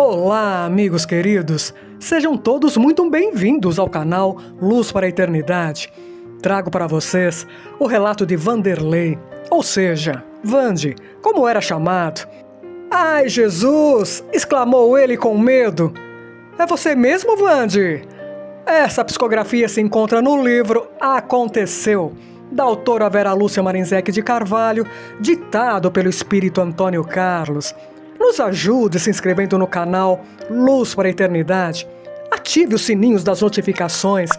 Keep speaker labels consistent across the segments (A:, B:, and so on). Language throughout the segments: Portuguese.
A: Olá, amigos queridos! Sejam todos muito bem-vindos ao canal Luz para a Eternidade. Trago para vocês o relato de Vanderlei, ou seja, Vande, como era chamado. Ai, Jesus! Exclamou ele com medo. É você mesmo, Vande? Essa psicografia se encontra no livro Aconteceu, da autora Vera Lúcia Marinzec de Carvalho, ditado pelo espírito Antônio Carlos. Nos ajude se inscrevendo no canal Luz para a Eternidade. Ative os sininhos das notificações,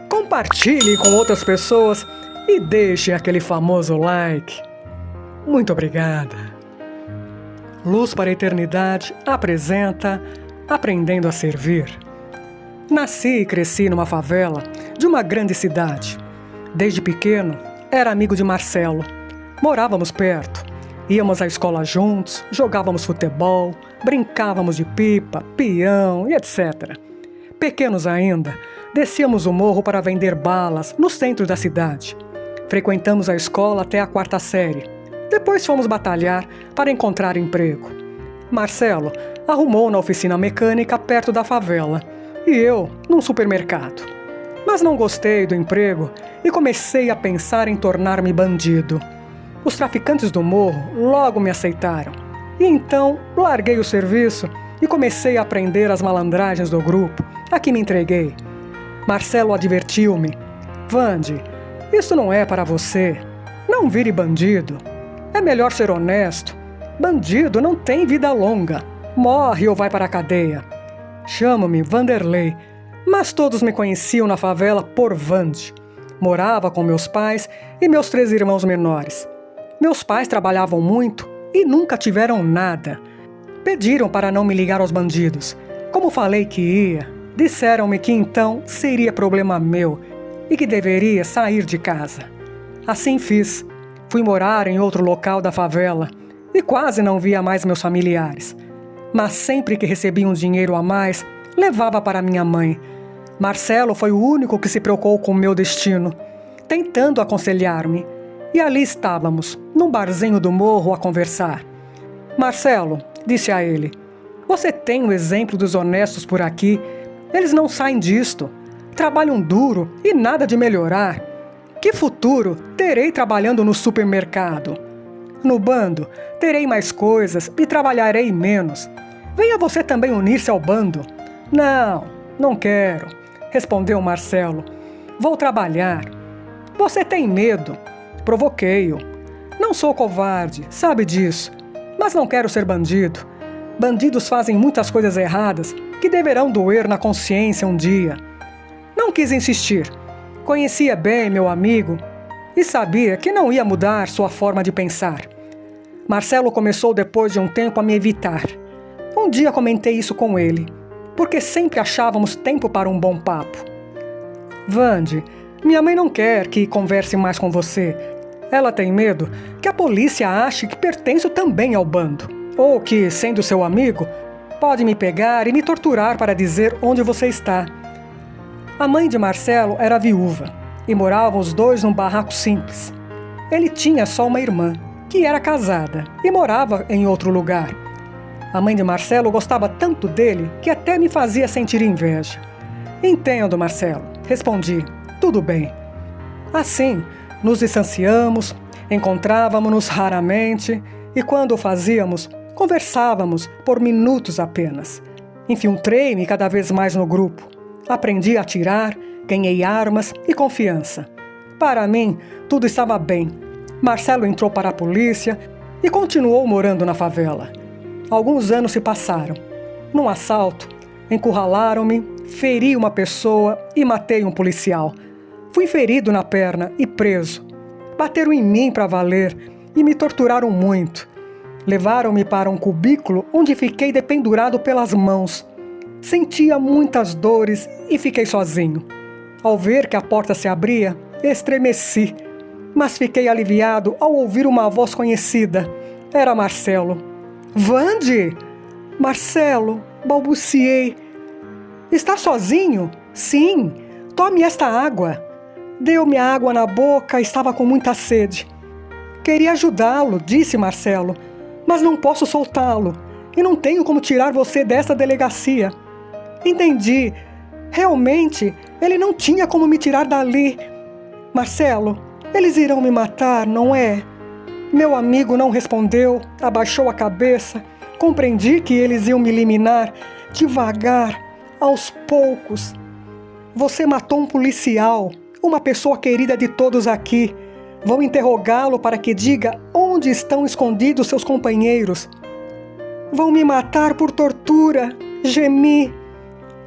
A: compartilhe com outras pessoas e deixe aquele famoso like. Muito obrigada. Luz para a Eternidade apresenta Aprendendo a Servir. Nasci e cresci numa favela de uma grande cidade. Desde pequeno, era amigo de Marcelo. Morávamos perto. Íamos à escola juntos, jogávamos futebol, brincávamos de pipa, peão e etc. Pequenos ainda, descíamos o morro para vender balas no centro da cidade. Frequentamos a escola até a 4ª série. Depois fomos batalhar para encontrar emprego. Marcelo arrumou na oficina mecânica perto da favela e eu num supermercado. Mas não gostei do emprego e comecei a pensar em tornar-me bandido. Os traficantes do morro logo me aceitaram. E então larguei o serviço e comecei a aprender as malandragens do grupo a que me entreguei. Marcelo advertiu-me: Vande, isso não é para você. Não vire bandido. É melhor ser honesto. Bandido não tem vida longa. Morre ou vai para a cadeia. Chamo-me Vanderlei, mas todos me conheciam na favela por Vande. Morava com meus pais e meus 3 irmãos menores. Meus pais trabalhavam muito e nunca tiveram nada. Pediram para não me ligar aos bandidos. Como falei que ia, disseram-me que então seria problema meu e que deveria sair de casa. Assim fiz. Fui morar em outro local da favela e quase não via mais meus familiares. Mas sempre que recebia um dinheiro a mais, levava para minha mãe. Marcelo foi o único que se preocupou com o meu destino, tentando aconselhar-me. E ali estávamos, num barzinho do morro, a conversar. Marcelo, disse a ele, você tem um exemplo dos honestos por aqui. Eles não saem disto. Trabalham duro e nada de melhorar. Que futuro terei trabalhando no supermercado? No bando, terei mais coisas e trabalharei menos. Venha você também unir-se ao bando. Não, não quero, respondeu Marcelo. Vou trabalhar. Você tem medo. Provoquei-o. Não sou covarde, sabe disso, mas não quero ser bandido. Bandidos fazem muitas coisas erradas que deverão doer na consciência um dia. Não quis insistir. Conhecia bem meu amigo e sabia que não ia mudar sua forma de pensar. Marcelo começou depois de um tempo a me evitar. Um dia comentei isso com ele, porque sempre achávamos tempo para um bom papo. Vande, minha mãe não quer que converse mais com você. Ela tem medo que a polícia ache que pertenço também ao bando. Ou que, sendo seu amigo, pode me pegar e me torturar para dizer onde você está. A mãe de Marcelo era viúva e moravam os dois num barraco simples. Ele tinha só uma irmã, que era casada e morava em outro lugar. A mãe de Marcelo gostava tanto dele que até me fazia sentir inveja. Entendo, Marcelo, respondi. Tudo bem. Assim, nos distanciamos, encontrávamos-nos raramente e, quando o fazíamos, conversávamos por minutos apenas. Infiltrei-me cada vez mais no grupo. Aprendi a atirar, ganhei armas e confiança. Para mim, tudo estava bem. Marcelo entrou para a polícia e continuou morando na favela. Alguns anos se passaram. Num assalto, encurralaram-me, feri uma pessoa e matei um policial. Fui ferido na perna e preso. Bateram em mim para valer e me torturaram muito. Levaram-me para um cubículo onde fiquei dependurado pelas mãos. Sentia muitas dores e fiquei sozinho. Ao ver que a porta se abria, estremeci, mas fiquei aliviado ao ouvir uma voz conhecida. Era Marcelo. Vande! Marcelo, balbuciei. Está sozinho? Sim. Tome esta água. Deu-me a água na boca, estava com muita sede. Queria ajudá-lo, disse Marcelo, mas não posso soltá-lo. e não tenho como tirar você dessa delegacia. Entendi. Realmente, ele não tinha como me tirar dali. Marcelo, eles irão me matar, não é? Meu amigo não respondeu, abaixou a cabeça. Compreendi que eles iam me eliminar devagar, aos poucos. Você matou um policial, uma pessoa querida de todos aqui. Vão interrogá-lo para que diga onde estão escondidos seus companheiros. Vão me matar por tortura, gemi.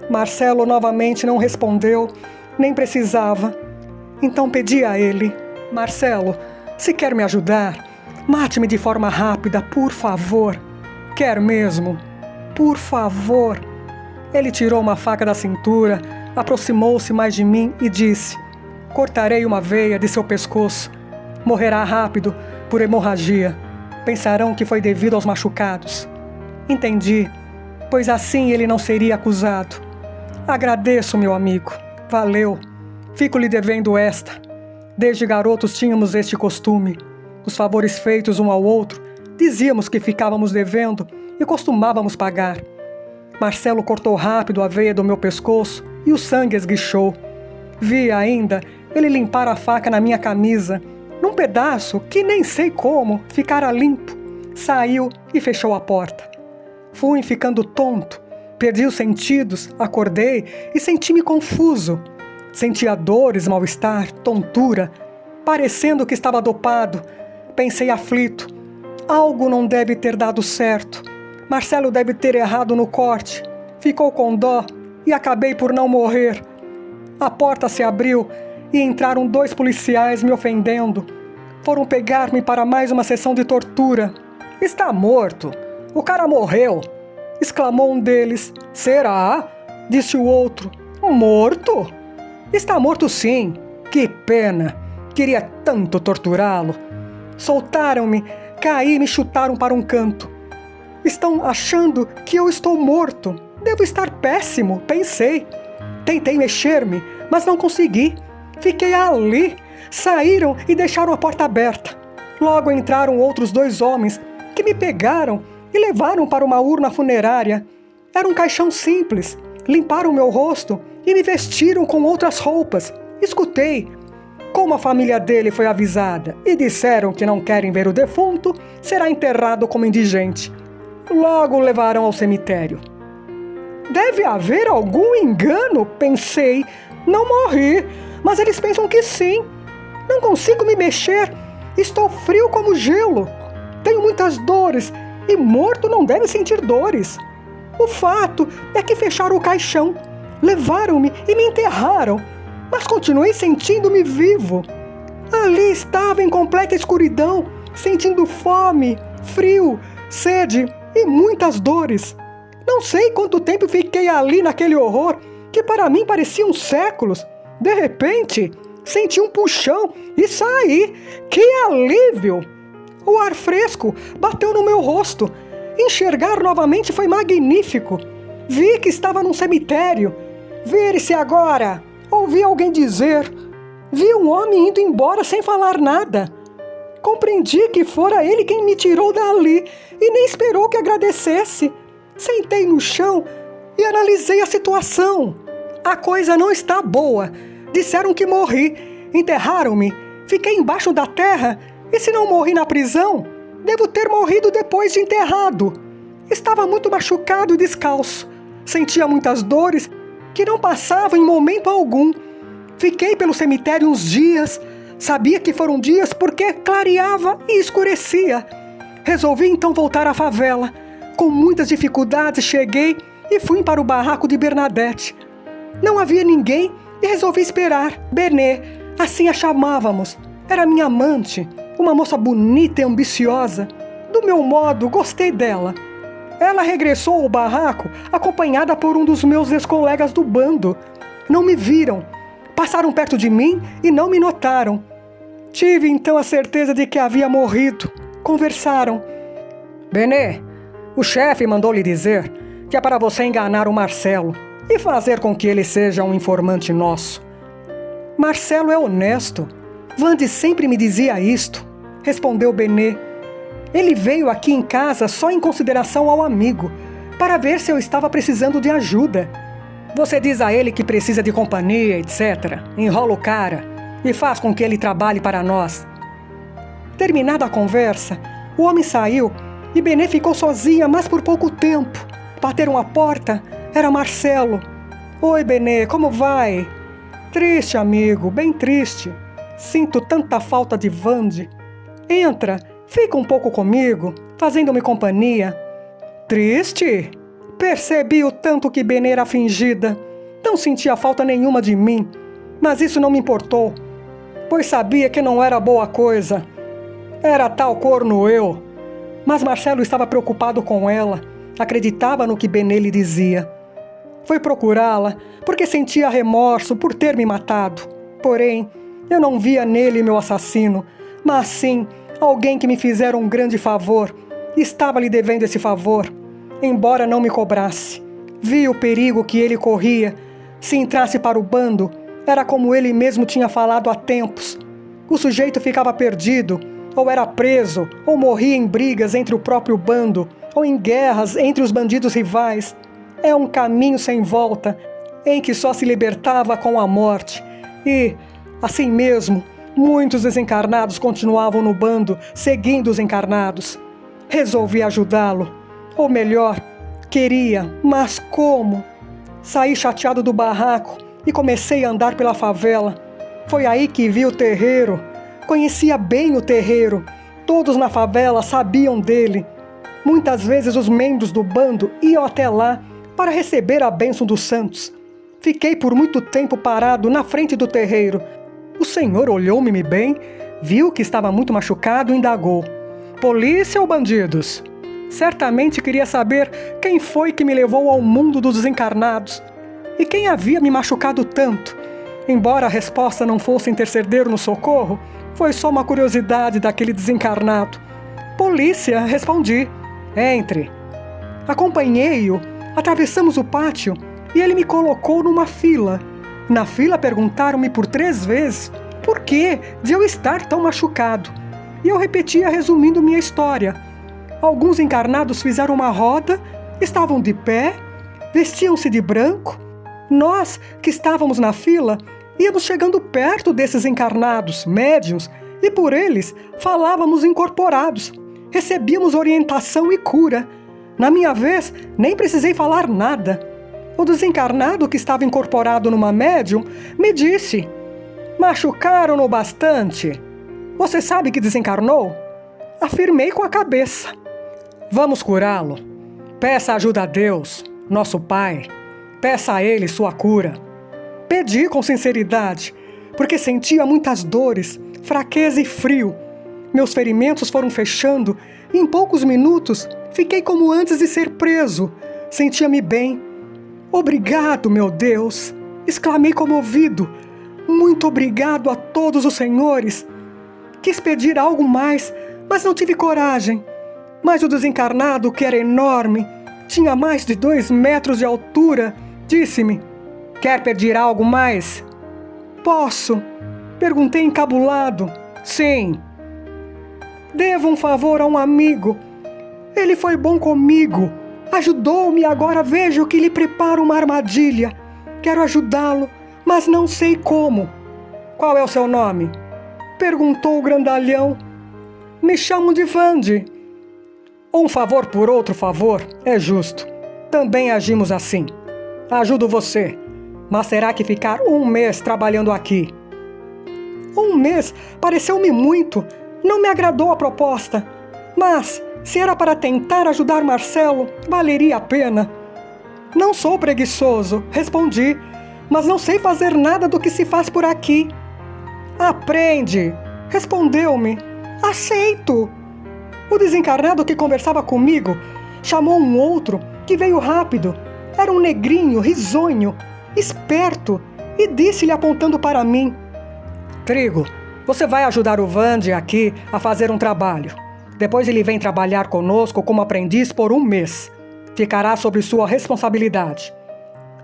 A: Marcelo novamente não respondeu, nem precisava. Então pedi a ele: Marcelo, se quer me ajudar, mate-me de forma rápida, por favor. Quer mesmo? Por favor. Ele tirou uma faca da cintura, aproximou-se mais de mim e disse: cortarei uma veia de seu pescoço. Morrerá rápido por hemorragia. Pensarão que foi devido aos machucados. Entendi, pois assim ele não seria acusado. Agradeço, meu amigo. Valeu. Fico lhe devendo esta. Desde garotos tínhamos este costume. Os favores feitos um ao outro, dizíamos que ficávamos devendo e costumávamos pagar. Marcelo cortou rápido a veia do meu pescoço e o sangue esguichou. Vi ainda ele limpar a faca na minha camisa, num pedaço que nem sei como ficara limpo. Saiu e fechou a porta. Fui ficando tonto, perdi os sentidos, acordei e senti-me confuso. Sentia dores, mal-estar, tontura, parecendo que estava dopado. Pensei aflito: algo não deve ter dado certo. Marcelo deve ter errado no corte. Ficou com dó e acabei por não morrer. A porta se abriu e entraram 2 policiais me ofendendo. Foram pegar-me para mais uma sessão de tortura. Está morto. O cara morreu, exclamou um deles. Será? Disse o outro. Morto? Está morto sim. Que pena. Queria tanto torturá-lo. Soltaram-me, caí e me chutaram para um canto. Estão achando que eu estou morto. Devo estar péssimo, pensei. Tentei mexer-me, mas não consegui. Fiquei ali. Saíram e deixaram a porta aberta. Logo entraram outros 2 homens que me pegaram e levaram para uma urna funerária. Era um caixão simples. Limparam meu rosto e me vestiram com outras roupas. Escutei como a família dele foi avisada e disseram que não querem ver o defunto, será enterrado como indigente. Logo o levarão ao cemitério. Deve haver algum engano, pensei. Não morri, mas eles pensam que sim. Não consigo me mexer. Estou frio como gelo. Tenho muitas dores e morto não deve sentir dores. O fato é que fecharam o caixão, levaram-me e me enterraram, mas continuei sentindo-me vivo. Ali estava em completa escuridão, sentindo fome, frio, sede e muitas dores. Não sei quanto tempo fiquei ali naquele horror, que para mim pareciam séculos. De repente, senti um puxão e saí. Que alívio! O ar fresco bateu no meu rosto. Enxergar novamente foi magnífico. Vi que estava num cemitério. Vire-se agora! Ouvi alguém dizer. Vi um homem indo embora sem falar nada. Compreendi que fora ele quem me tirou dali e nem esperou que agradecesse. Sentei no chão e analisei a situação. A coisa não está boa. Disseram que morri. Enterraram-me. Fiquei embaixo da terra. E se não morri na prisão, devo ter morrido depois de enterrado. Estava muito machucado e descalço. Sentia muitas dores que não passavam em momento algum. Fiquei pelo cemitério uns dias. Sabia que foram dias porque clareava e escurecia. Resolvi então voltar à favela. Com muitas dificuldades cheguei e fui para o barraco de Bernadette. Não havia ninguém e resolvi esperar. Benê, assim a chamávamos. Era minha amante, uma moça bonita e ambiciosa. Do meu modo, gostei dela. Ela regressou ao barraco acompanhada por um dos meus ex-colegas do bando. Não me viram. Passaram perto de mim e não me notaram. Tive então a certeza de que havia morrido. Conversaram. Benê, o chefe mandou lhe dizer que é para você enganar o Marcelo e fazer com que ele seja um informante nosso. Marcelo é honesto. Vande sempre me dizia isto, respondeu Benê. Ele veio aqui em casa só em consideração ao amigo, para ver se eu estava precisando de ajuda. Você diz a ele que precisa de companhia, etc. Enrola o cara e faz com que ele trabalhe para nós. Terminada a conversa, o homem saiu e Benê ficou sozinha, mas por pouco tempo. Bateram a porta, era Marcelo. Oi, Benê, como vai? Triste, amigo, bem triste. Sinto tanta falta de Vande. Entra, fica um pouco comigo, fazendo-me companhia. Triste? Percebi o tanto que Benê era fingida. Não sentia falta nenhuma de mim, mas isso não me importou, pois sabia que não era boa coisa. Era tal corno eu. Mas Marcelo estava preocupado com ela, acreditava no que Benê lhe dizia. Foi procurá-la porque sentia remorso por ter me matado. Porém, eu não via nele meu assassino, mas sim alguém que me fizera um grande favor. Estava lhe devendo esse favor, embora não me cobrasse. Vi o perigo que ele corria. Se entrasse para o bando, era como ele mesmo tinha falado há tempos. O sujeito ficava perdido, ou era preso, ou morria em brigas entre o próprio bando, ou em guerras entre os bandidos rivais. É um caminho sem volta, em que só se libertava com a morte. E, assim mesmo, muitos desencarnados continuavam no bando, seguindo os encarnados. Resolvi ajudá-lo. Ou melhor, queria, mas como? Saí chateado do barraco e comecei a andar pela favela. Foi aí que vi o terreiro. Conhecia bem o terreiro. Todos na favela sabiam dele. Muitas vezes os membros do bando iam até lá para receber a bênção dos santos. Fiquei por muito tempo parado na frente do terreiro. O senhor olhou-me bem, viu que estava muito machucado e indagou: polícia ou bandidos? Certamente queria saber quem foi que me levou ao mundo dos desencarnados e quem havia me machucado tanto. Embora a resposta não fosse interceder no socorro, foi só uma curiosidade daquele desencarnado. Polícia, respondi. Entre. Acompanhei-o, atravessamos o pátio e ele me colocou numa fila. Na fila perguntaram-me por 3 vezes por que de eu estar tão machucado. E eu repetia resumindo minha história. Alguns encarnados fizeram uma roda, estavam de pé, vestiam-se de branco. Nós, que estávamos na fila, íamos chegando perto desses encarnados, médiuns, e por eles falávamos incorporados. Recebíamos orientação e cura. Na minha vez, nem precisei falar nada. O desencarnado que estava incorporado numa médium me disse: machucaram-no bastante. Você sabe que desencarnou? Afirmei com a cabeça. Vamos curá-lo. Peça ajuda a Deus, nosso Pai. Peça a Ele sua cura. Pedi com sinceridade, porque sentia muitas dores, fraqueza e frio. Meus ferimentos foram fechando e em poucos minutos fiquei como antes de ser preso. Sentia-me bem. Obrigado, meu Deus! Exclamei comovido. Muito obrigado a todos os senhores. Quis pedir algo mais, mas não tive coragem. Mas o desencarnado, que era enorme, tinha mais de 2 metros de altura, disse-me: quer pedir algo mais? Posso? Perguntei encabulado. Sim. Devo um favor a um amigo. Ele foi bom comigo. Ajudou-me e agora vejo que lhe preparo uma armadilha. Quero ajudá-lo, mas não sei como. Qual é o seu nome? Perguntou o grandalhão. Me chamo de Vande. Um favor por outro favor é justo. Também agimos assim. Ajudo você, mas terá que ficar 1 mês trabalhando aqui. 1 mês pareceu-me muito. Não me agradou a proposta. Mas, se era para tentar ajudar Marcelo, valeria a pena. Não sou preguiçoso, respondi, mas não sei fazer nada do que se faz por aqui. Aprende, respondeu-me. Aceito. O desencarnado que conversava comigo chamou um outro que veio rápido. Era um negrinho, risonho, esperto, e disse-lhe apontando para mim: Trigo, você vai ajudar o Vande aqui a fazer um trabalho. Depois ele vem trabalhar conosco como aprendiz por 1 mês. Ficará sob sua responsabilidade.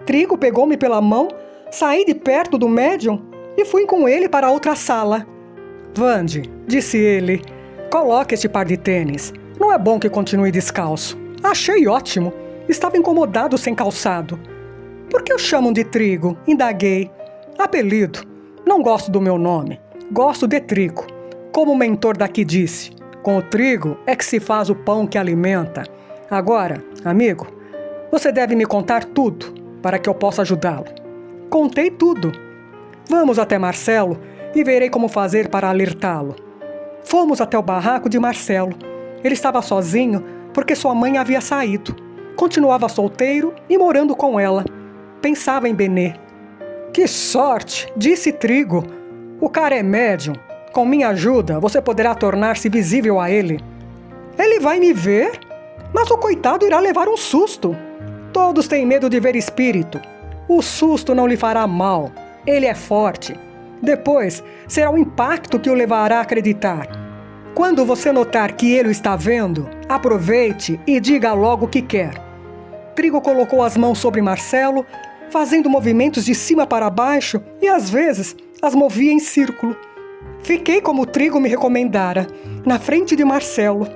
A: Trigo pegou-me pela mão, saí de perto do médium e fui com ele para outra sala. Vande, disse ele, Coloque este par de tênis. Não é bom que continue descalço. Achei ótimo. Estava incomodado sem calçado. Por que o chamam de Trigo? Indaguei. Apelido. Não gosto do meu nome. Gosto de trigo. Como o mentor daqui disse, com o trigo é que se faz o pão que alimenta. Agora, amigo, você deve me contar tudo para que eu possa ajudá-lo. Contei tudo. Vamos até Marcelo e verei como fazer para alertá-lo. Fomos até o barraco de Marcelo. Ele estava sozinho porque sua mãe havia saído. Continuava solteiro e morando com ela. Pensava em Benê. Que sorte, disse Trigo. O cara é médium. Com minha ajuda, você poderá tornar-se visível a ele. Ele vai me ver? Mas o coitado irá levar um susto. Todos têm medo de ver espírito. O susto não lhe fará mal. Ele é forte. Depois, será o impacto que o levará a acreditar. Quando você notar que ele o está vendo, aproveite e diga logo o que quer. Trigo colocou as mãos sobre Marcelo, fazendo movimentos de cima para baixo e, às vezes, as movia em círculo. Fiquei como o Trigo me recomendara, na frente de Marcelo.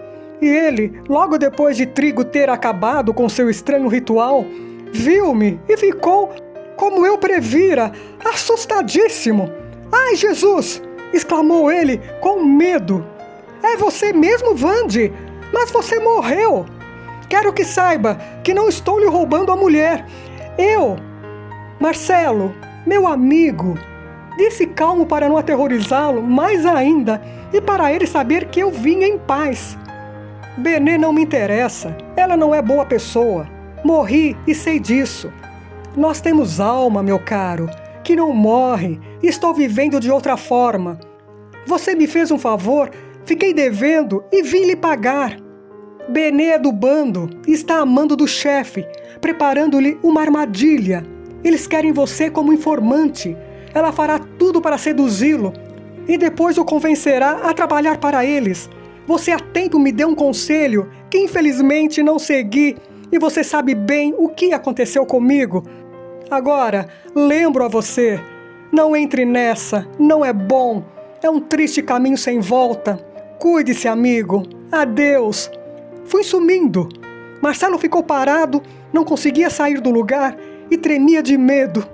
A: E ele, logo depois de Trigo ter acabado com seu estranho ritual, viu-me e ficou, como eu previra, assustadíssimo. Ai, Jesus! Exclamou ele com medo. É você mesmo, Vande? Mas você morreu. Quero que saiba que não estou lhe roubando a mulher. Eu, Marcelo, meu amigo, disse calmo para não aterrorizá-lo mais ainda e para ele saber que eu vinha em paz. Benê não me interessa. Ela não é boa pessoa. Morri e sei disso. Nós temos alma, meu caro, que não morre e estou vivendo de outra forma. Você me fez um favor, fiquei devendo e vim lhe pagar. Benê é do bando e está amando do chefe, preparando-lhe uma armadilha. Eles querem você como informante. Ela fará tudo para seduzi-lo e depois o convencerá a trabalhar para eles. Você há tempo me deu um conselho que infelizmente não segui e você sabe bem o que aconteceu comigo. Agora, lembro a você, não entre nessa, não é bom. É um triste caminho sem volta. Cuide-se, amigo. Adeus. Fui sumindo. Marcelo ficou parado, não conseguia sair do lugar e tremia de medo.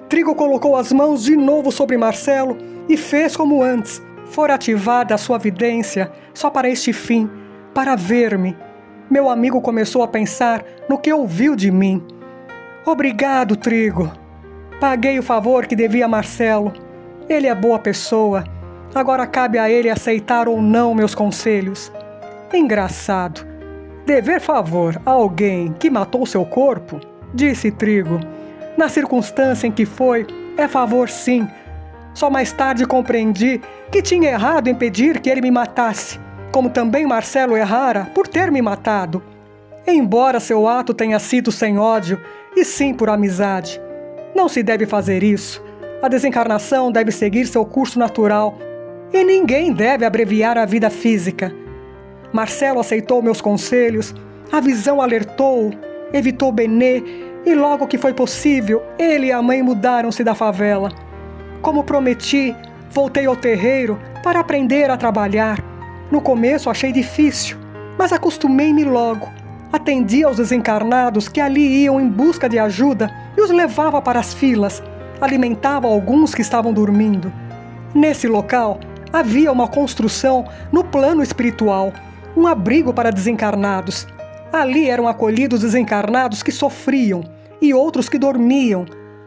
A: Trigo colocou as mãos de novo sobre Marcelo e fez como antes. Fora ativada a sua vidência só para este fim, para ver-me. Meu amigo começou a pensar no que ouviu de mim. Obrigado, Trigo. Paguei o favor que devia a Marcelo. Ele é boa pessoa. Agora cabe a ele aceitar ou não meus conselhos. Engraçado. Dever favor a alguém que matou seu corpo? Disse Trigo. Na circunstância em que foi, é favor sim. Só mais tarde compreendi que tinha errado em pedir que ele me matasse, como também Marcelo errara por ter me matado. Embora seu ato tenha sido sem ódio, e sim por amizade. Não se deve fazer isso. A desencarnação deve seguir seu curso natural, e ninguém deve abreviar a vida física. Marcelo aceitou meus conselhos, a visão alertou-o, evitou Benê, e logo que foi possível, ele e a mãe mudaram-se da favela. Como prometi, voltei ao terreiro para aprender a trabalhar. No começo achei difícil, mas acostumei-me logo. Atendia aos desencarnados que ali iam em busca de ajuda e os levava para as filas. Alimentava alguns que estavam dormindo. Nesse local, havia uma construção no plano espiritual, um abrigo para desencarnados. Ali eram acolhidos desencarnados que sofriam e outros que dormiam.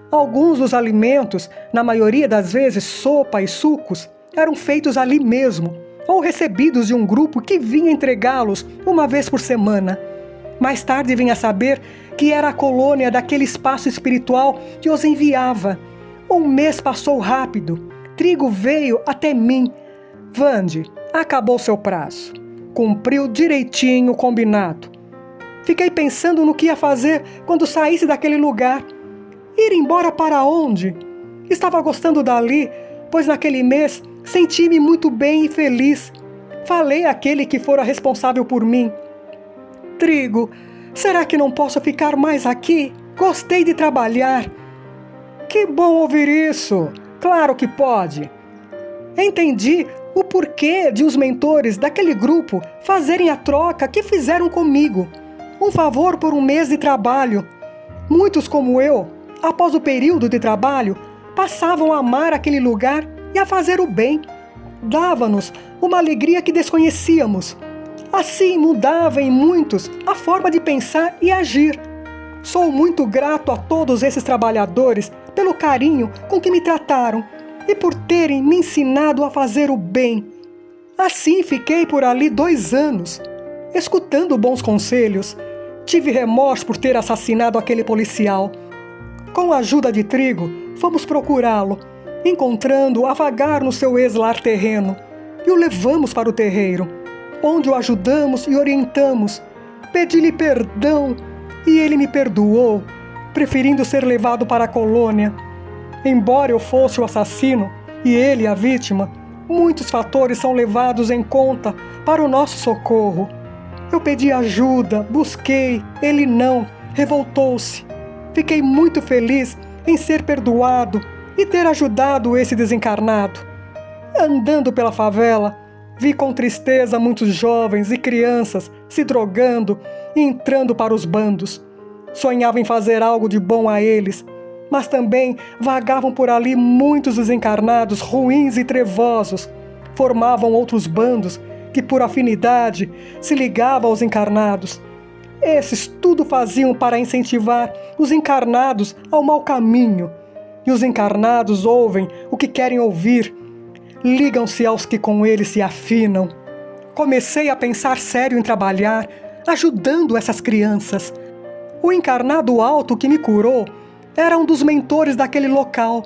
A: Alguns dos alimentos, na maioria das vezes sopa e sucos, eram feitos ali mesmo, ou recebidos de um grupo que vinha entregá-los uma vez por semana. Mais tarde vim a saber que era a colônia daquele espaço espiritual que os enviava. Um mês passou rápido. Trigo veio até mim. Vande, acabou seu prazo. Cumpriu direitinho o combinado. Fiquei pensando no que ia fazer quando saísse daquele lugar. Ir embora para onde? Estava gostando dali, pois naquele mês senti-me muito bem e feliz. Falei àquele que fora responsável por mim. Trigo, será que não posso ficar mais aqui? Gostei de trabalhar. Que bom ouvir isso. Claro que pode. Entendi o porquê de os mentores daquele grupo fazerem a troca que fizeram comigo. Um favor por um mês de trabalho. Muitos como eu, após o período de trabalho, passavam a amar aquele lugar e a fazer o bem. Dava-nos uma alegria que desconhecíamos. Assim mudava em muitos a forma de pensar e agir. Sou muito grato a todos esses trabalhadores pelo carinho com que me trataram e por terem me ensinado a fazer o bem. Assim fiquei por ali 2 anos, escutando bons conselhos. Tive remorso por ter assassinado aquele policial. Com a ajuda de Trigo, fomos procurá-lo, encontrando-o a vagar no seu ex-lar terreno, e o levamos para o terreiro, onde o ajudamos e orientamos. Pedi-lhe perdão, e ele me perdoou, preferindo ser levado para a colônia. Embora eu fosse o assassino e ele a vítima, muitos fatores são levados em conta para o nosso socorro. Eu pedi ajuda, busquei, ele não, revoltou-se. Fiquei muito feliz em ser perdoado e ter ajudado esse desencarnado. Andando pela favela, vi com tristeza muitos jovens e crianças se drogando e entrando para os bandos. Sonhava em fazer algo de bom a eles, mas também vagavam por ali muitos desencarnados ruins e trevosos. Formavam outros bandos que, por afinidade, se ligavam aos encarnados. Esses tudo faziam para incentivar os encarnados ao mau caminho. E os encarnados ouvem o que querem ouvir. Ligam-se aos que com eles se afinam. Comecei a pensar sério em trabalhar, ajudando essas crianças. O encarnado alto que me curou era um dos mentores daquele local.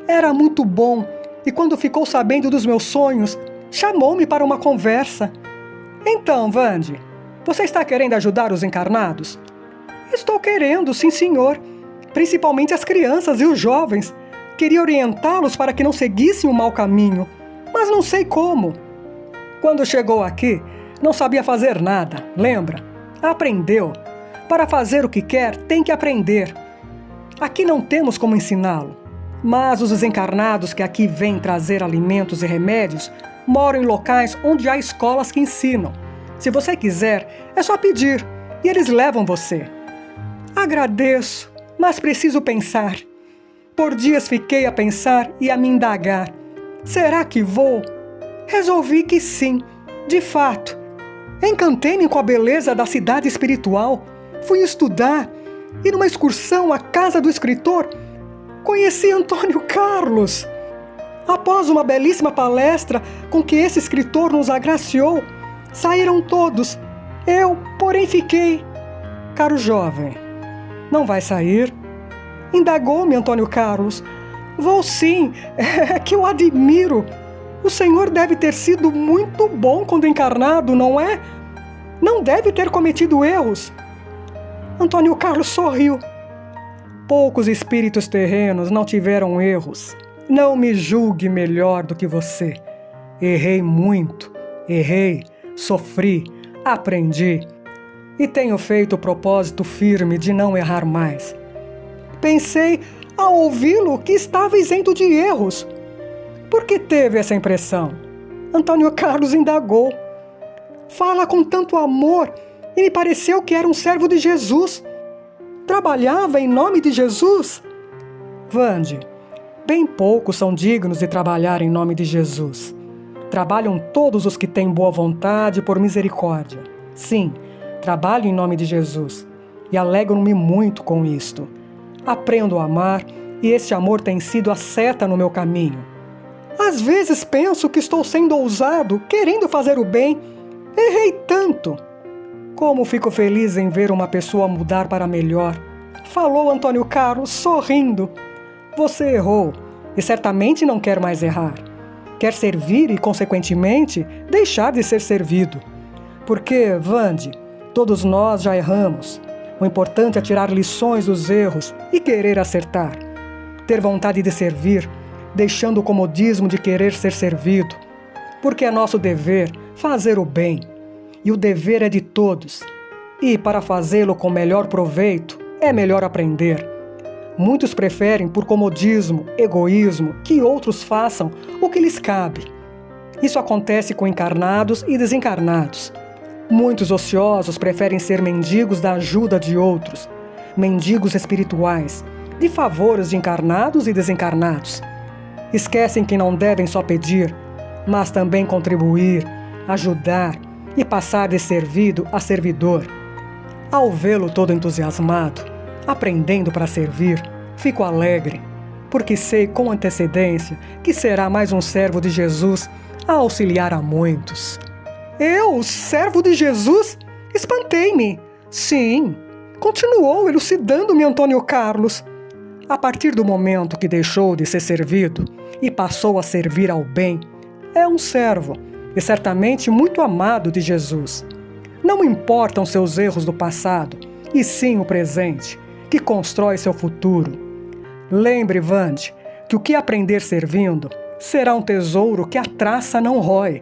A: Era muito bom e quando ficou sabendo dos meus sonhos, chamou-me para uma conversa. Então, Vande, você está querendo ajudar os encarnados? Estou querendo, sim senhor. Principalmente as crianças e os jovens. Queria orientá-los para que não seguissem o mau caminho, mas não sei como. Quando chegou aqui, não sabia fazer nada, lembra? Aprendeu. Para fazer o que quer, tem que aprender. Aqui não temos como ensiná-lo, mas os desencarnados que aqui vêm trazer alimentos e remédios moram em locais onde há escolas que ensinam. Se você quiser, é só pedir e eles levam você. Agradeço, mas preciso pensar. Por dias fiquei a pensar e a me indagar. Será que vou? Resolvi que sim, de fato. Encantei-me com a beleza da cidade espiritual. Fui estudar e numa excursão à casa do escritor, conheci Antônio Carlos. Após uma belíssima palestra com que esse escritor nos agraciou, saíram todos. Eu, porém, fiquei. Caro jovem, não vai sair? Indagou-me Antônio Carlos. Vou sim, é que eu admiro. O senhor deve ter sido muito bom quando encarnado, não é? Não deve ter cometido erros. Antônio Carlos sorriu. Poucos espíritos terrenos não tiveram erros. Não me julgue melhor do que você. Errei muito. Errei, sofri, aprendi. E tenho feito o propósito firme de não errar mais. Pensei, ao ouvi-lo, que estava isento de erros. Por que teve essa impressão? Antônio Carlos indagou. Fala com tanto amor e me pareceu que era um servo de Jesus. Trabalhava em nome de Jesus? Vande, bem poucos são dignos de trabalhar em nome de Jesus. Trabalham todos os que têm boa vontade por misericórdia. Sim, trabalho em nome de Jesus e alegro-me muito com isto. Aprendo a amar e este amor tem sido a seta no meu caminho. Às vezes penso que estou sendo ousado, querendo fazer o bem. Errei tanto. Como fico feliz em ver uma pessoa mudar para melhor, falou Antônio Carlos, sorrindo. Você errou e certamente não quer mais errar. Quer servir e, consequentemente, deixar de ser servido. Porque, Vande, todos nós já erramos. O importante é tirar lições dos erros e querer acertar. Ter vontade de servir, deixando o comodismo de querer ser servido. Porque é nosso dever fazer o bem. E o dever é de todos. E, para fazê-lo com melhor proveito, é melhor aprender. Muitos preferem, por comodismo, egoísmo, que outros façam o que lhes cabe. Isso acontece com encarnados e desencarnados. Muitos ociosos preferem ser mendigos da ajuda de outros, mendigos espirituais, de favores de encarnados e desencarnados. Esquecem que não devem só pedir, mas também contribuir, ajudar e passar de servido a servidor. Ao vê-lo todo entusiasmado, aprendendo para servir, fico alegre, porque sei com antecedência que será mais um servo de Jesus a auxiliar a muitos. Eu, servo de Jesus? Espantei-me. Sim, continuou elucidando-me Antônio Carlos. A partir do momento que deixou de ser servido e passou a servir ao bem, é um servo e certamente muito amado de Jesus. Não importam seus erros do passado, e sim o presente, que constrói seu futuro. Lembre, Vande, que o que aprender servindo será um tesouro que a traça não rói.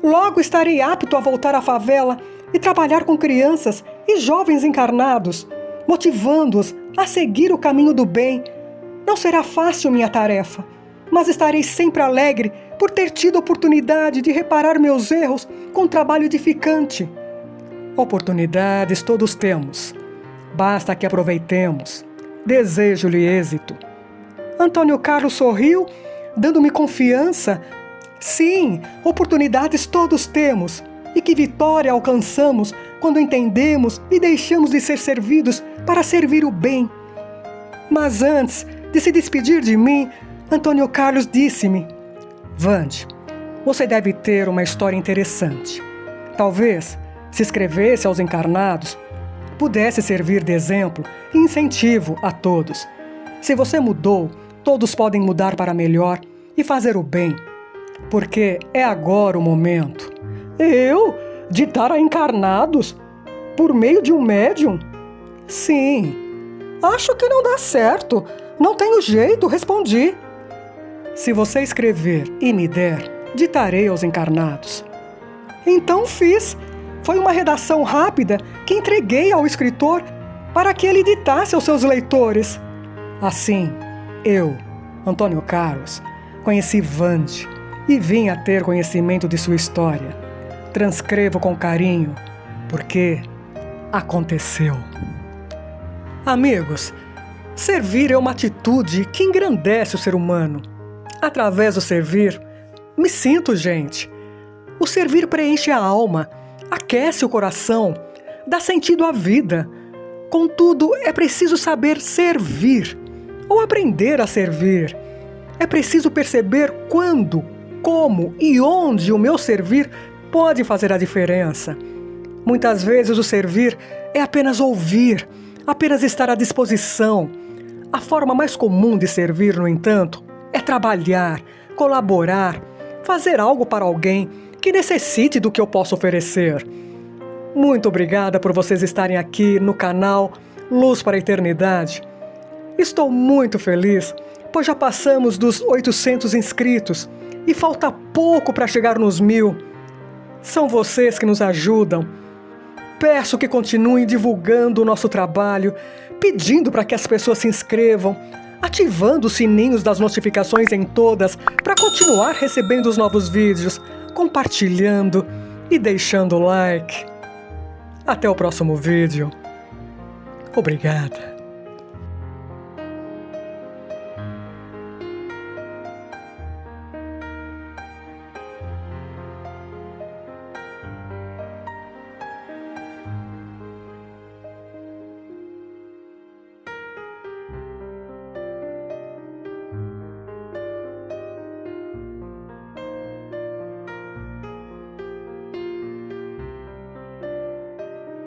A: Logo estarei apto a voltar à favela e trabalhar com crianças e jovens encarnados, motivando-os a seguir o caminho do bem. Não será fácil minha tarefa, mas estarei sempre alegre por ter tido a oportunidade de reparar meus erros com um trabalho edificante. Oportunidades todos temos. Basta que aproveitemos. Desejo-lhe êxito. Antônio Carlos sorriu, dando-me confiança. Sim, oportunidades todos temos. E que vitória alcançamos quando entendemos e deixamos de ser servidos para servir o bem. Mas antes de se despedir de mim, Antônio Carlos disse-me: Vande, você deve ter uma história interessante. Talvez, se escrevesse aos encarnados, pudesse servir de exemplo e incentivo a todos. Se você mudou, todos podem mudar para melhor e fazer o bem, porque é agora o momento. Eu? Ditar a encarnados? Por meio de um médium? Sim. Acho que não dá certo. Não tenho jeito, respondi. Se você escrever e me der, ditarei aos encarnados. Então fiz. Foi uma redação rápida que entreguei ao escritor para que ele ditasse aos seus leitores. Assim, eu, Antônio Carlos, conheci Vande e vim a ter conhecimento de sua história. Transcrevo com carinho, porque aconteceu. Amigos, servir é uma atitude que engrandece o ser humano. Através do servir, me sinto gente. O servir preenche a alma, aquece o coração, dá sentido à vida. Contudo, é preciso saber servir, ou aprender a servir. É preciso perceber quando, como e onde o meu servir pode fazer a diferença. Muitas vezes o servir é apenas ouvir, apenas estar à disposição. A forma mais comum de servir, no entanto, é trabalhar, colaborar, fazer algo para alguém que necessite do que eu posso oferecer. Muito obrigada por vocês estarem aqui no canal Luz para a Eternidade. Estou muito feliz, pois já passamos dos 800 inscritos e falta pouco para chegar nos 1000. São vocês que nos ajudam. Peço que continuem divulgando o nosso trabalho, pedindo para que as pessoas se inscrevam, ativando os sininhos das notificações em todas para continuar recebendo os novos vídeos, compartilhando e deixando o like. Até o próximo vídeo. Obrigada.